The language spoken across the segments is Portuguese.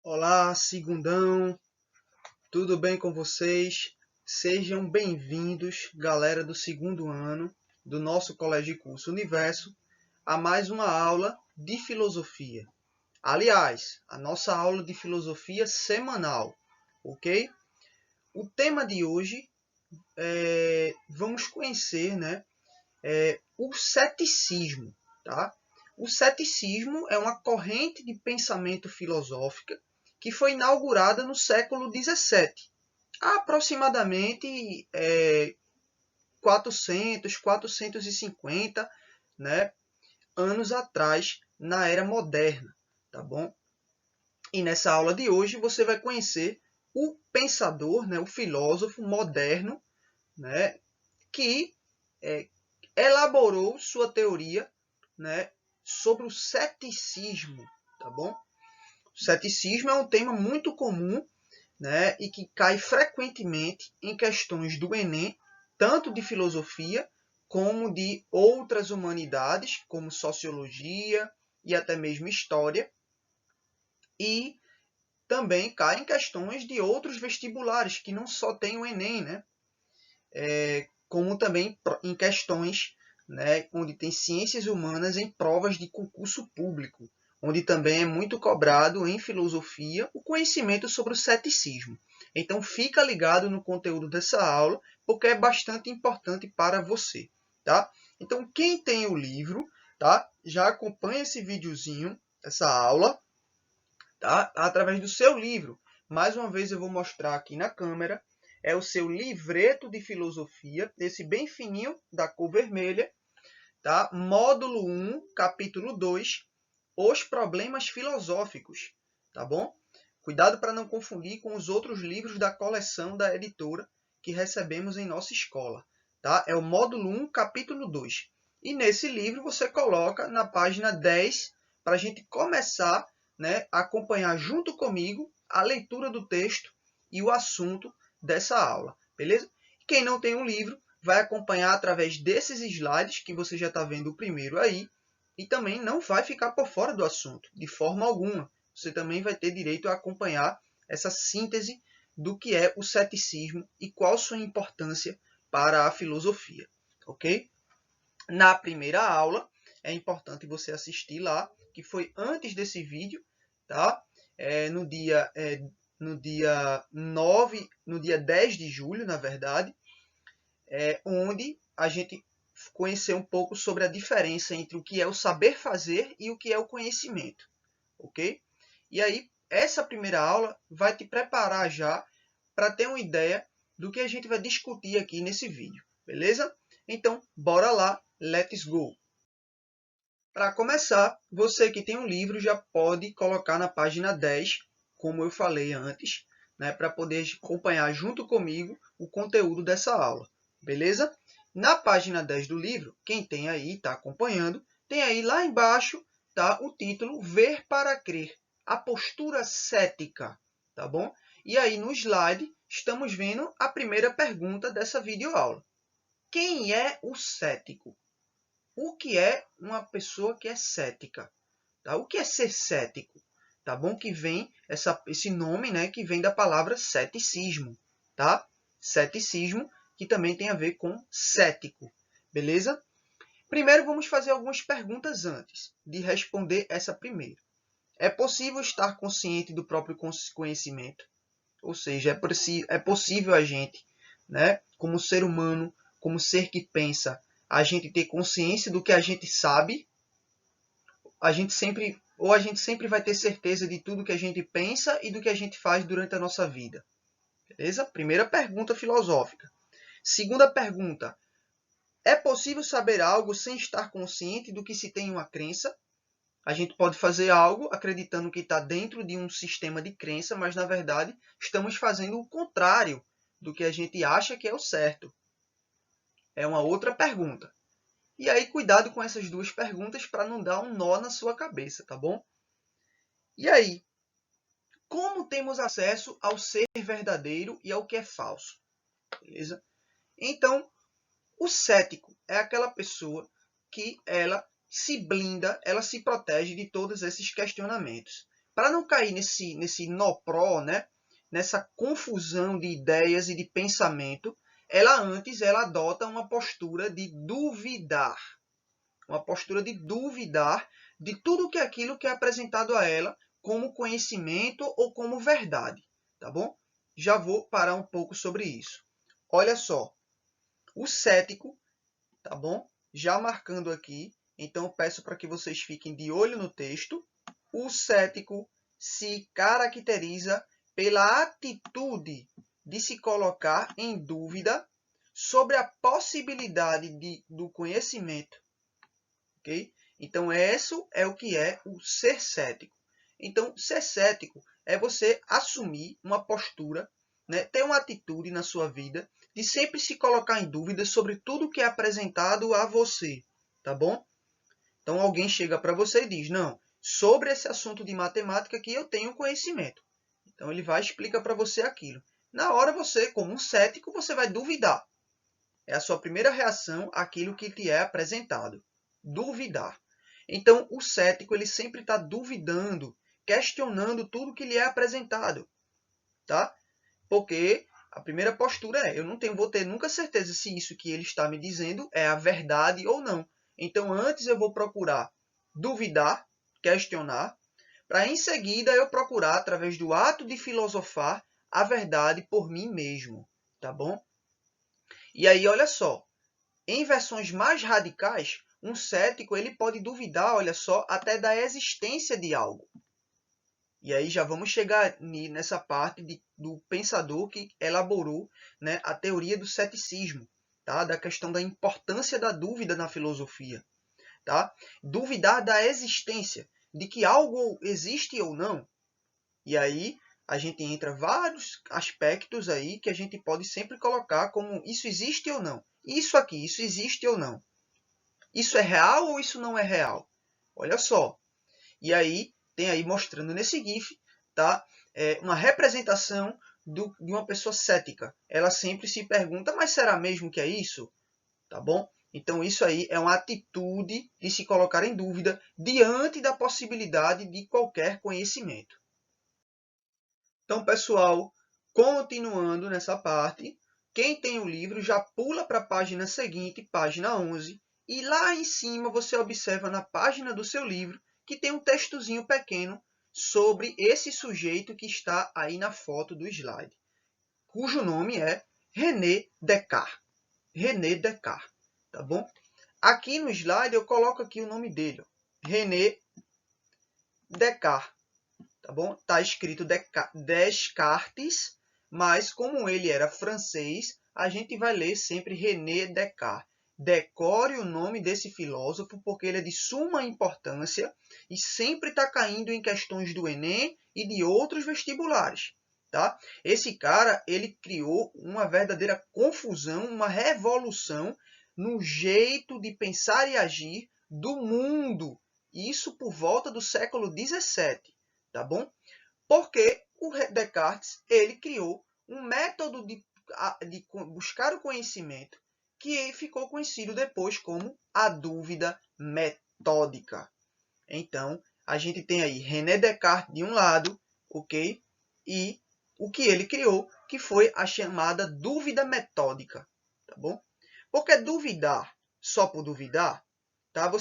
Olá, segundão, tudo bem com vocês? Sejam bem-vindos, galera do segundo ano do nosso Colégio e Curso Universo, a mais uma aula de filosofia. Aliás, a nossa aula de filosofia semanal, ok? O tema de hoje vamos conhecer, o ceticismo, tá? O ceticismo é uma corrente de pensamento filosófica que foi inaugurada no século XVII, há aproximadamente 450, né, anos atrás, na era moderna, tá bom? E nessa aula de hoje você vai conhecer o pensador, né, o filósofo moderno, né, que é, elaborou sua teoria, né, sobre o ceticismo, tá bom? O ceticismo é um tema muito comum, né, e que cai frequentemente em questões do Enem, tanto de filosofia como de outras humanidades, como sociologia e até mesmo história, e também cai em questões de outros vestibulares, que não só tem o Enem, né? Como também em questões, né, onde tem ciências humanas em provas de concurso público, onde também é muito cobrado em filosofia o conhecimento sobre o ceticismo. Então fica ligado no conteúdo dessa aula, porque é bastante importante para você, tá? Então quem tem o livro, tá, já acompanha esse videozinho, essa aula, tá, através do seu livro. Mais uma vez eu vou mostrar aqui na câmera, é o seu livreto de filosofia, esse bem fininho, da cor vermelha, tá? Módulo 1, capítulo 2, os problemas filosóficos, tá bom? Cuidado para não confundir com os outros livros da coleção da editora que recebemos em nossa escola, tá? É o módulo 1, capítulo 2. E nesse livro você coloca na página 10 para a gente começar, né, a acompanhar junto comigo a leitura do texto e o assunto dessa aula, beleza? Quem não tem o livro vai acompanhar através desses slides que você já está vendo o primeiro aí, e também não vai ficar por fora do assunto, de forma alguma. Você também vai ter direito a acompanhar essa síntese do que é o ceticismo e qual sua importância para a filosofia, ok? Na primeira aula, é importante você assistir lá, que foi antes desse vídeo, tá? No dia 9, no dia 10 de julho, na verdade, onde a gente conhecer um pouco sobre a diferença entre o que é o saber fazer e o que é o conhecimento, ok? E aí, essa primeira aula vai te preparar já para ter uma ideia do que a gente vai discutir aqui nesse vídeo, beleza? Então, bora lá, let's go! Para começar, você que tem um livro já pode colocar na página 10, como eu falei antes, né, para poder acompanhar junto comigo o conteúdo dessa aula, beleza? Na página 10 do livro, quem tem aí, está acompanhando, tem aí lá embaixo, tá, o título Ver para Crer, a postura cética, tá bom? E aí no slide estamos vendo a primeira pergunta dessa videoaula. Quem é o cético? O que é uma pessoa que é cética? Tá? O que é ser cético? Tá bom? Que vem esse nome, né, que vem da palavra ceticismo, tá? Ceticismo, que também tem a ver com cético, beleza? Primeiro vamos fazer algumas perguntas antes de responder essa primeira. É possível estar consciente do próprio conhecimento? Ou seja, é possível a gente, né, como ser humano, como ser que pensa, a gente ter consciência do que a gente sabe? A gente sempre vai ter certeza de tudo que a gente pensa e do que a gente faz durante a nossa vida. Beleza? Primeira pergunta filosófica. Segunda pergunta. É possível saber algo sem estar consciente do que se tem uma crença? A gente pode fazer algo acreditando que está dentro de um sistema de crença, mas na verdade estamos fazendo o contrário do que a gente acha que é o certo. É uma outra pergunta. E aí, cuidado com essas duas perguntas para não dar um nó na sua cabeça, tá bom? E aí, como temos acesso ao ser verdadeiro e ao que é falso? Beleza? Então, o cético é aquela pessoa que ela se blinda, ela se protege de todos esses questionamentos. para não cair nesse nó-pró, né? Nessa confusão de ideias e de pensamento, ela adota uma postura de duvidar. Uma postura de duvidar de tudo que aquilo que é apresentado a ela como conhecimento ou como verdade, tá bom? Já vou parar um pouco sobre isso. Olha só, o cético, tá bom? Já marcando aqui, então eu peço para que vocês fiquem de olho no texto. O cético se caracteriza pela atitude de se colocar em dúvida sobre a possibilidade do conhecimento, ok? Então, isso é o que é o ser cético. Então, ser cético é você assumir uma postura, né, ter uma atitude na sua vida de sempre se colocar em dúvida sobre tudo que é apresentado a você, tá bom? Então, alguém chega para você e diz, não, sobre esse assunto de matemática aqui eu tenho conhecimento. Então, ele vai e explica para você aquilo. Na hora, você, como um cético, você vai duvidar. É a sua primeira reação àquilo que te é apresentado. Duvidar. Então, o cético ele sempre está duvidando, questionando tudo que lhe é apresentado. Tá? Porque a primeira postura é, eu não vou ter nunca certeza se isso que ele está me dizendo é a verdade ou não. Então, antes eu vou procurar duvidar, questionar, para em seguida eu procurar, através do ato de filosofar, a verdade por mim mesmo. Tá bom? E aí, olha só, em versões mais radicais, um cético ele pode duvidar, olha só, até da existência de algo. E aí já vamos chegar nessa parte do pensador que elaborou, né, a teoria do ceticismo, tá? Da questão da importância da dúvida na filosofia. Tá? Duvidar da existência, de que algo existe ou não. E aí a gente entra vários aspectos aí que a gente pode sempre colocar como isso existe ou não. Isso aqui, isso existe ou não. Isso é real ou isso não é real? Olha só. E aí tem aí mostrando nesse GIF, tá? Uma representação de uma pessoa cética. Ela sempre se pergunta, mas será mesmo que é isso? Tá bom? Então isso aí é uma atitude de se colocar em dúvida diante da possibilidade de qualquer conhecimento. Então, pessoal, continuando nessa parte, quem tem o livro já pula para a página seguinte, página 11, e lá em cima você observa na página do seu livro que tem um textozinho pequeno sobre esse sujeito que está aí na foto do slide, cujo nome é René Descartes. René Descartes, tá bom? Aqui no slide eu coloco aqui o nome dele, ó, René Descartes. Tá bom? Tá escrito Descartes, mas como ele era francês, a gente vai ler sempre René Descartes. Decore o nome desse filósofo porque ele é de suma importância e sempre está caindo em questões do Enem e de outros vestibulares. Tá? Esse cara ele criou uma verdadeira confusão, uma revolução no jeito de pensar e agir do mundo. Isso por volta do século XVII. Tá bom? Porque o Descartes ele criou um método de buscar o conhecimento que ficou conhecido depois como a dúvida metódica. Então, a gente tem aí René Descartes de um lado, ok? E o que ele criou, que foi a chamada dúvida metódica, tá bom? Porque duvidar só por duvidar, tá?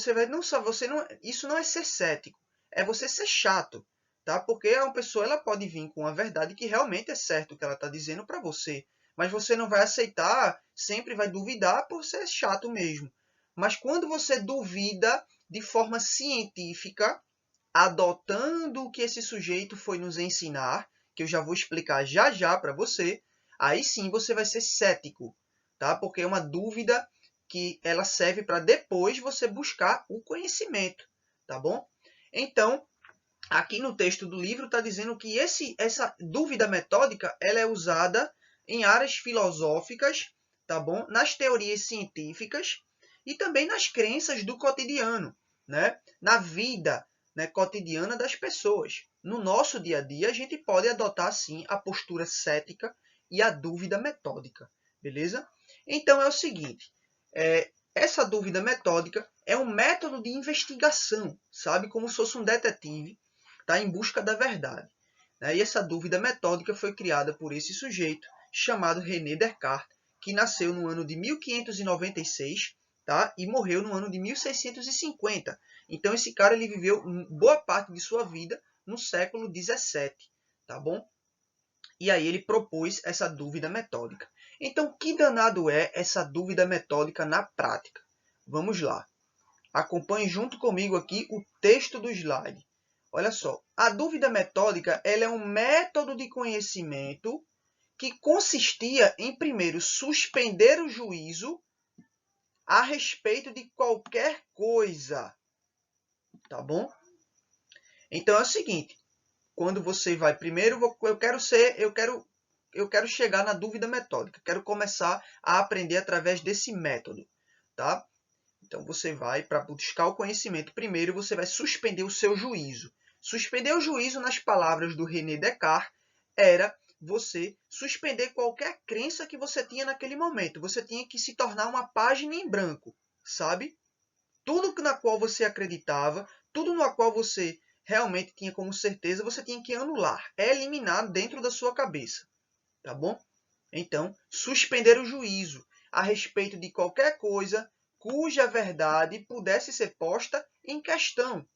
Isso não é ser cético, é você ser chato. Tá? Porque uma pessoa ela pode vir com a verdade que realmente é certo o que ela está dizendo para você, mas você não vai aceitar, sempre vai duvidar por ser chato mesmo. Mas quando você duvida de forma científica, adotando o que esse sujeito foi nos ensinar, que eu já vou explicar já já para você, aí sim você vai ser cético, tá? Porque é uma dúvida que ela serve para depois você buscar o conhecimento, tá bom? Então, aqui no texto do livro está dizendo que essa dúvida metódica ela é usada em áreas filosóficas, tá bom? Nas teorias científicas e também nas crenças do cotidiano, né? Na vida, né, cotidiana das pessoas. No nosso dia a dia, a gente pode adotar, sim, a postura cética e a dúvida metódica, beleza? Então, é o seguinte, essa dúvida metódica é um método de investigação, sabe? Como se fosse um detetive, tá em busca da verdade. Né? E essa dúvida metódica foi criada por esse sujeito chamado René Descartes, que nasceu no ano de 1596, tá? E morreu no ano de 1650. Então esse cara ele viveu boa parte de sua vida no século 17, tá bom? E aí ele propôs essa dúvida metódica. Então, que danado é essa dúvida metódica na prática? Vamos lá. Acompanhe junto comigo aqui o texto do slide. Olha só, a dúvida metódica ela é um método de conhecimento que consistia em, primeiro, suspender o juízo a respeito de qualquer coisa. Tá bom? Então é o seguinte, quando você vai primeiro, eu quero chegar na dúvida metódica, quero começar a aprender através desse método, tá? Então você vai para buscar o conhecimento primeiro, você vai suspender o seu juízo. Suspender o juízo, nas palavras do René Descartes, era você suspender qualquer crença que você tinha naquele momento. Você tinha que se tornar uma página em branco, sabe? Tudo na qual você acreditava, tudo na qual você realmente tinha como certeza, você tinha que anular, eliminar dentro da sua cabeça, tá bom? Então, suspender o juízo a respeito de qualquer coisa cuja verdade pudesse ser posta em questão.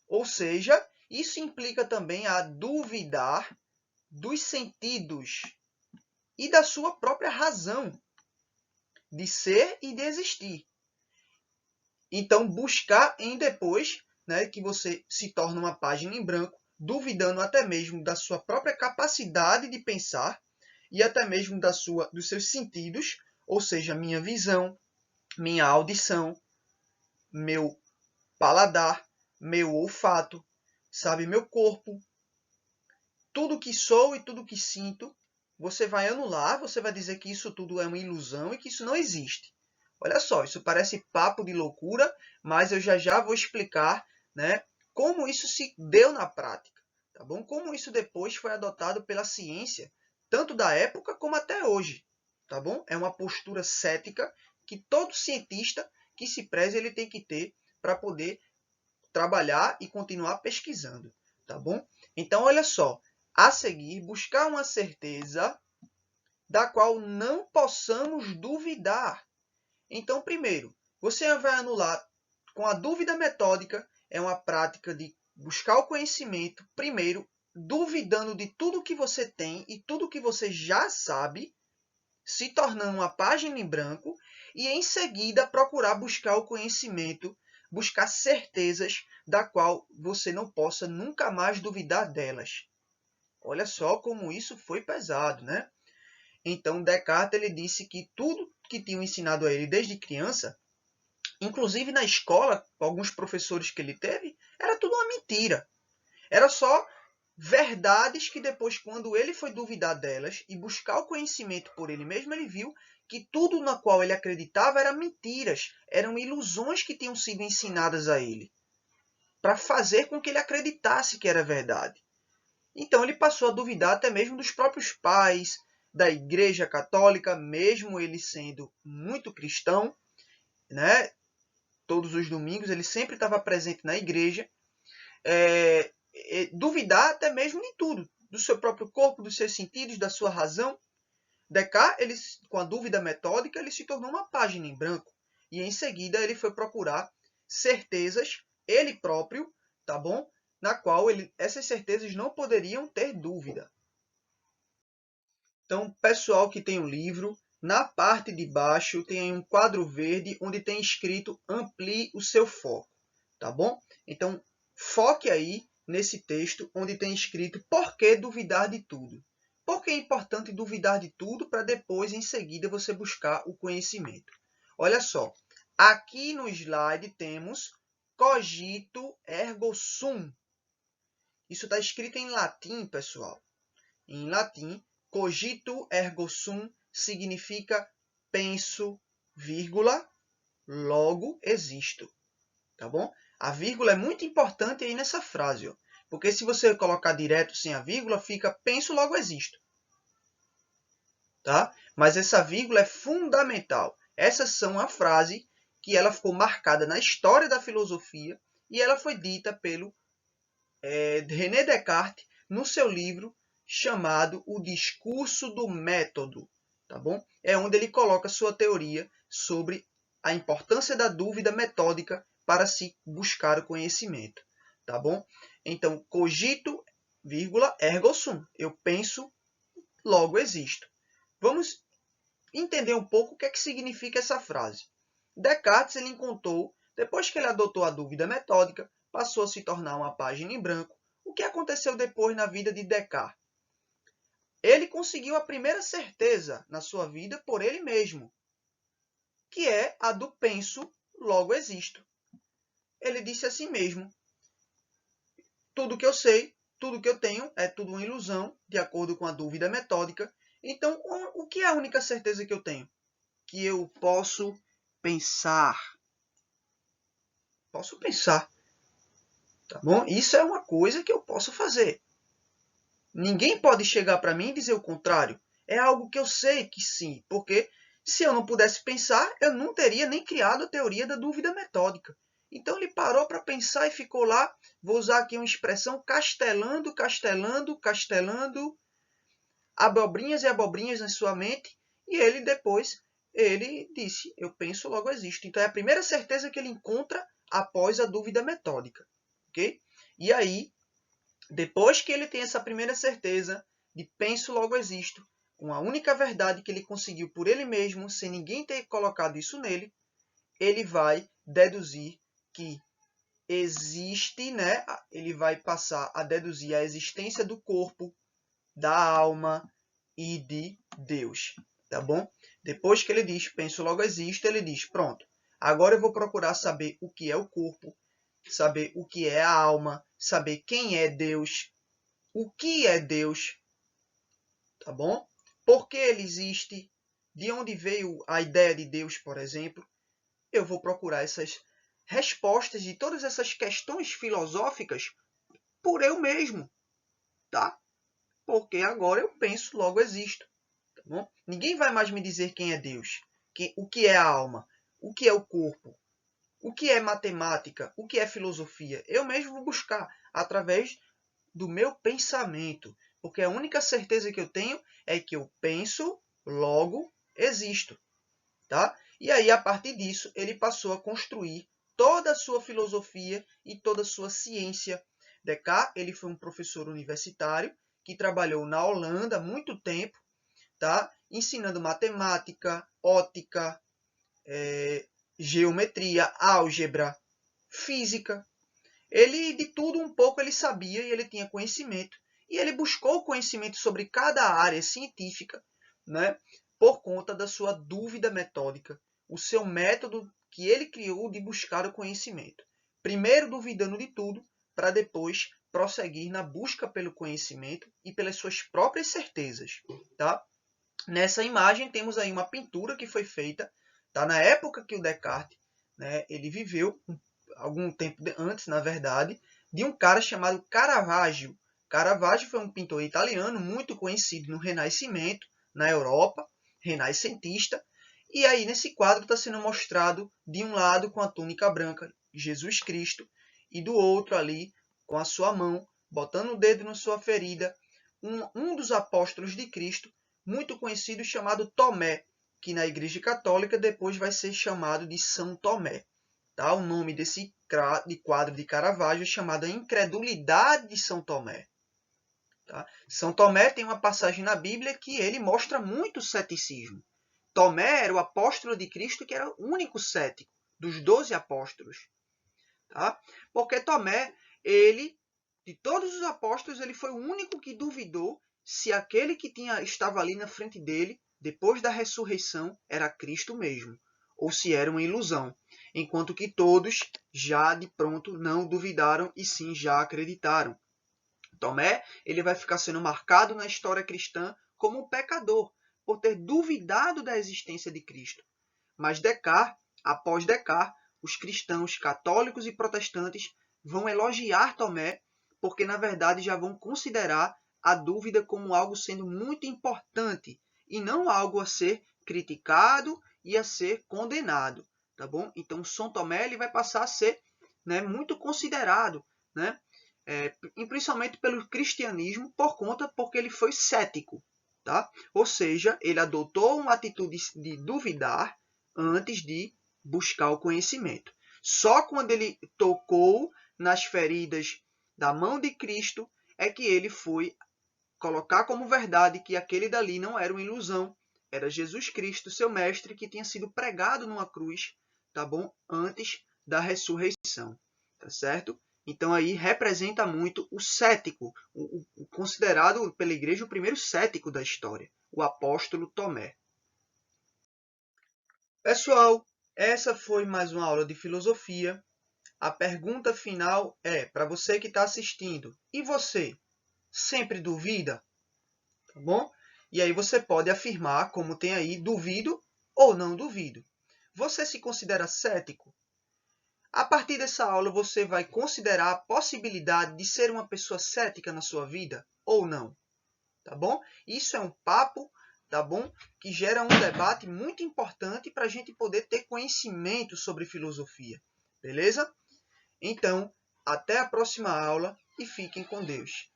Ou seja, isso implica também a duvidar dos sentidos e da sua própria razão de ser e de existir. Então, buscar em depois, né, que você se torna uma página em branco, duvidando até mesmo da sua própria capacidade de pensar e até mesmo dos seus sentidos, ou seja, minha visão, minha audição, meu paladar, meu olfato, sabe, meu corpo, tudo que sou e tudo que sinto, você vai anular, você vai dizer que isso tudo é uma ilusão e que isso não existe. Olha só, isso parece papo de loucura, mas eu já vou explicar, né, como isso se deu na prática, tá bom? Como isso depois foi adotado pela ciência, tanto da época como até hoje, tá bom? É uma postura cética que todo cientista que se preze ele tem que ter para poder trabalhar e continuar pesquisando, tá bom? Então, olha só, a seguir, buscar uma certeza da qual não possamos duvidar. Então, primeiro, você vai anular com a dúvida metódica, é uma prática de buscar o conhecimento, primeiro, duvidando de tudo que você tem e tudo que você já sabe, se tornando uma página em branco, e em seguida procurar buscar o conhecimento, buscar certezas da qual você não possa nunca mais duvidar delas. Olha só como isso foi pesado, né? Então, Descartes ele disse que tudo que tinham ensinado a ele desde criança, inclusive na escola, com alguns professores que ele teve, era tudo uma mentira. Era só verdades que depois, quando ele foi duvidar delas e buscar o conhecimento por ele mesmo, ele viu que tudo na qual ele acreditava eram mentiras, eram ilusões que tinham sido ensinadas a ele, para fazer com que ele acreditasse que era verdade. Então ele passou a duvidar até mesmo dos próprios pais, da Igreja Católica, mesmo ele sendo muito cristão, né? Todos os domingos ele sempre estava presente na igreja, duvidar até mesmo de tudo, do seu próprio corpo, dos seus sentidos, da sua razão. Descartes, ele, com a dúvida metódica, ele se tornou uma página em branco e em seguida ele foi procurar certezas, ele próprio, tá bom? Na qual essas certezas não poderiam ter dúvida. Então, pessoal que tem o livro, na parte de baixo tem um quadro verde onde tem escrito amplie o seu foco, tá bom? Então, foque aí nesse texto onde tem escrito por que duvidar de tudo. Por que é importante duvidar de tudo para depois, em seguida, você buscar o conhecimento? Olha só, aqui no slide temos cogito ergo sum. Isso está escrito em latim, pessoal. Em latim, cogito ergo sum significa penso, vírgula, logo existo. Tá bom? A vírgula é muito importante aí nessa frase, ó, porque se você colocar direto sem a vírgula, fica penso, logo existo. Tá? Mas essa vírgula é fundamental. Essas são a frase que ela ficou marcada na história da filosofia e ela foi dita pelo René Descartes no seu livro chamado O Discurso do Método, tá bom? É onde ele coloca sua teoria sobre a importância da dúvida metódica para se buscar o conhecimento, tá bom? Então, cogito, vírgula, ergo sum. Eu penso, logo existo. Vamos entender um pouco o que é que significa essa frase. Descartes ele encontrou, depois que ele adotou a dúvida metódica, passou a se tornar uma página em branco. O que aconteceu depois na vida de Descartes? Ele conseguiu a primeira certeza na sua vida por ele mesmo, que é a do penso, logo existo. Ele disse a si mesmo: tudo que eu sei, tudo que eu tenho é tudo uma ilusão, de acordo com a dúvida metódica. Então, o que é a única certeza que eu tenho? Que eu posso pensar. Posso pensar, tá bom? Isso é uma coisa que eu posso fazer. Ninguém pode chegar para mim e dizer o contrário. É algo que eu sei que sim, porque se eu não pudesse pensar, eu não teria nem criado a teoria da dúvida metódica. Então ele parou para pensar e ficou lá, vou usar aqui uma expressão, castelando, castelando, castelando, abobrinhas e abobrinhas na sua mente, e ele depois, ele disse, eu penso, logo existo. Então é a primeira certeza que ele encontra após a dúvida metódica. Ok? E aí, depois que ele tem essa primeira certeza de penso, logo existo, uma única verdade que ele conseguiu por ele mesmo, sem ninguém ter colocado isso nele, ele vai deduzir que existe, né? Ele vai passar a deduzir a existência do corpo, da alma e de Deus, tá bom? Depois que ele diz penso, logo existo, ele diz pronto, agora eu vou procurar saber o que é o corpo, saber o que é a alma, saber quem é Deus, o que é Deus, tá bom? Por que ele existe? De onde veio a ideia de Deus, por exemplo? Eu vou procurar essas respostas de todas essas questões filosóficas por eu mesmo, tá? Porque agora eu penso, logo existo, tá bom? Ninguém vai mais me dizer quem é Deus, o que é a alma, o que é o corpo, o que é matemática, o que é filosofia. Eu mesmo vou buscar através do meu pensamento, porque a única certeza que eu tenho é que eu penso, logo existo, tá? E aí, a partir disso, ele passou a construir toda a sua filosofia e toda a sua ciência. Descartes, ele foi um professor universitário que trabalhou na Holanda há muito tempo, tá? Ensinando matemática, ótica, geometria, álgebra, física. Ele, de tudo um pouco, ele sabia e ele tinha conhecimento. E ele buscou conhecimento sobre cada área científica, né, por conta da sua dúvida metódica, o seu método que ele criou de buscar o conhecimento. Primeiro duvidando de tudo, para depois prosseguir na busca pelo conhecimento e pelas suas próprias certezas. Tá? Nessa imagem temos aí uma pintura que foi feita, tá, na época que o Descartes, né, ele viveu, algum tempo antes, na verdade, de um cara chamado Caravaggio. Caravaggio foi um pintor italiano muito conhecido no Renascimento, na Europa, renascentista. E aí, nesse quadro, está sendo mostrado, de um lado, com a túnica branca, Jesus Cristo, e do outro ali, com a sua mão, botando o dedo na sua ferida, um dos apóstolos de Cristo, muito conhecido, chamado Tomé, que na Igreja Católica depois vai ser chamado de São Tomé. Tá? O nome desse quadro de Caravaggio é chamado A Incredulidade de São Tomé. Tá? São Tomé tem uma passagem na Bíblia que ele mostra muito ceticismo. Tomé era o apóstolo de Cristo que era o único cético dos 12 apóstolos. Tá? Porque Tomé, ele, de todos os apóstolos, ele foi o único que duvidou se aquele que estava ali na frente dele, depois da ressurreição, era Cristo mesmo, ou se era uma ilusão. Enquanto que todos, já de pronto, não duvidaram e sim já acreditaram. Tomé, ele vai ficar sendo marcado na história cristã como um pecador, por ter duvidado da existência de Cristo. Mas Descartes, após Descartes, os cristãos católicos e protestantes vão elogiar Tomé, porque na verdade já vão considerar a dúvida como algo sendo muito importante e não algo a ser criticado e a ser condenado, tá bom? Então São Tomé ele vai passar a ser, né, muito considerado, né, principalmente pelo cristianismo, porque ele foi cético. Tá? Ou seja, ele adotou uma atitude de duvidar antes de buscar o conhecimento. Só quando ele tocou nas feridas da mão de Cristo é que ele foi colocar como verdade que aquele dali não era uma ilusão, era Jesus Cristo, seu mestre, que tinha sido pregado numa cruz, tá bom? Antes da ressurreição, tá certo? Então aí representa muito o cético, o considerado pela igreja o primeiro cético da história, o apóstolo Tomé. Pessoal, essa foi mais uma aula de filosofia. A pergunta final é para você que está assistindo: e você sempre duvida? Tá bom? E aí você pode afirmar, como tem aí, duvido ou não duvido. Você se considera cético? A partir dessa aula, você vai considerar a possibilidade de ser uma pessoa cética na sua vida ou não? Tá bom? Isso é um papo, tá bom? Que gera um debate muito importante para a gente poder ter conhecimento sobre filosofia. Beleza? Então, até a próxima aula e fiquem com Deus.